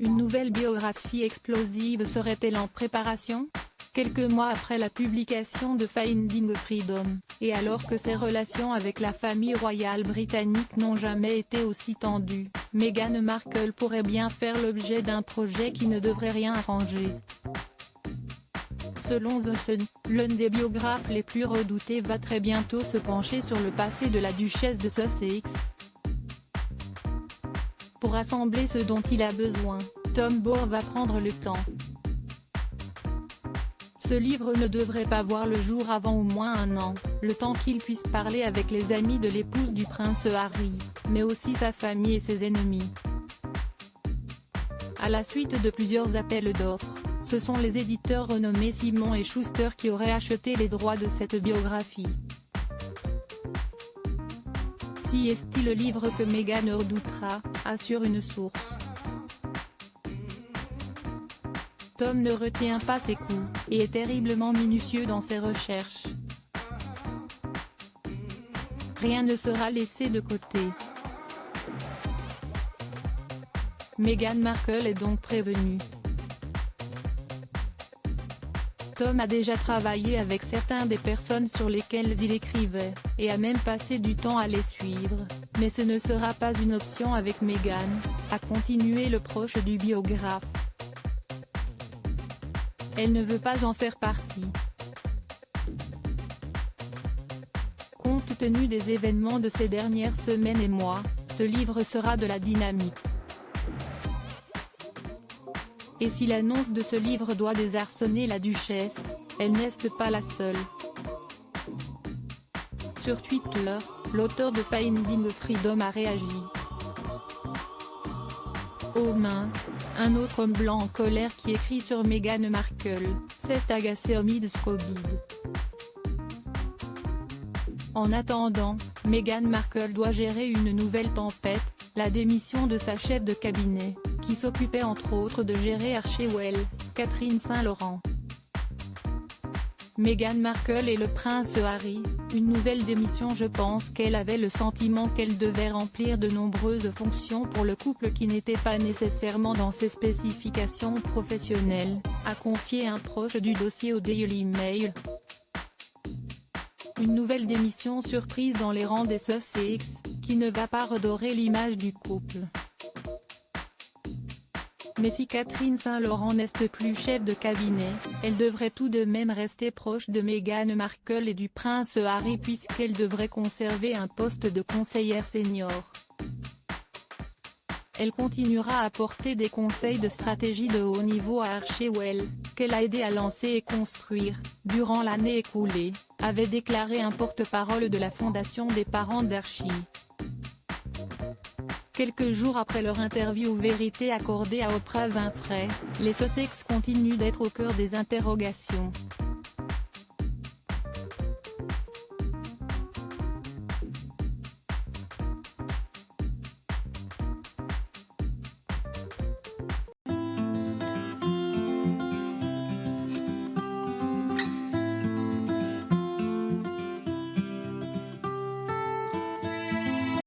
Une nouvelle biographie explosive serait-elle en préparation? Quelques mois après la publication de Finding Freedom, et alors que ses relations avec la famille royale britannique n'ont jamais été aussi tendues, Meghan Markle pourrait bien faire l'objet d'un projet qui ne devrait rien arranger. Selon The Sun, l'un des biographes les plus redoutés va très bientôt se pencher sur le passé de la duchesse de Sussex. Pour assembler ce dont il a besoin, Tom Bohr va prendre le temps. Ce livre ne devrait pas voir le jour avant au moins un an, le temps qu'il puisse parler avec les amis de l'épouse du prince Harry, mais aussi sa famille et ses ennemis. À la suite de plusieurs appels d'offres, ce sont les éditeurs renommés Simon & Schuster qui auraient acheté les droits de cette biographie. Si est-il le livre que Meghan redoutera, assure une source. Tom ne retient pas ses coups, et est terriblement minutieux dans ses recherches. Rien ne sera laissé de côté. Meghan Markle est donc prévenue. Tom a déjà travaillé avec certaines des personnes sur lesquelles il écrivait, et a même passé du temps à les suivre, mais ce ne sera pas une option avec Meghan, a continué le proche du biographe. Elle ne veut pas en faire partie. Compte tenu des événements de ces dernières semaines et mois, ce livre sera de la dynamique. Et si l'annonce de ce livre doit désarçonner la duchesse, elle n'est pas la seule. Sur Twitter, l'auteur de Finding Freedom a réagi. Oh mince, un autre homme blanc en colère qui écrit sur Meghan Markle, s'est agacé au mid-Scooby. En attendant, Meghan Markle doit gérer une nouvelle tempête, la démission de sa chef de cabinet, qui s'occupait entre autres de gérer Archewell, Catherine Saint-Laurent. Meghan Markle et le prince Harry, une nouvelle démission. Je pense qu'elle avait le sentiment qu'elle devait remplir de nombreuses fonctions pour le couple qui n'étaient pas nécessairement dans ses spécifications professionnelles, a confié un proche du dossier au Daily Mail. Une nouvelle démission surprise dans les rangs des Sussex, qui ne va pas redorer l'image du couple. Mais si Catherine Saint-Laurent n'est plus chef de cabinet, elle devrait tout de même rester proche de Meghan Markle et du prince Harry puisqu'elle devrait conserver un poste de conseillère senior. Elle continuera à apporter des conseils de stratégie de haut niveau à Archewell, qu'elle a aidé à lancer et construire, durant l'année écoulée, avait déclaré un porte-parole de la Fondation des parents d'Archie. Quelques jours après leur interview Vérité accordée à Oprah Winfrey, les Sussex continuent d'être au cœur des interrogations.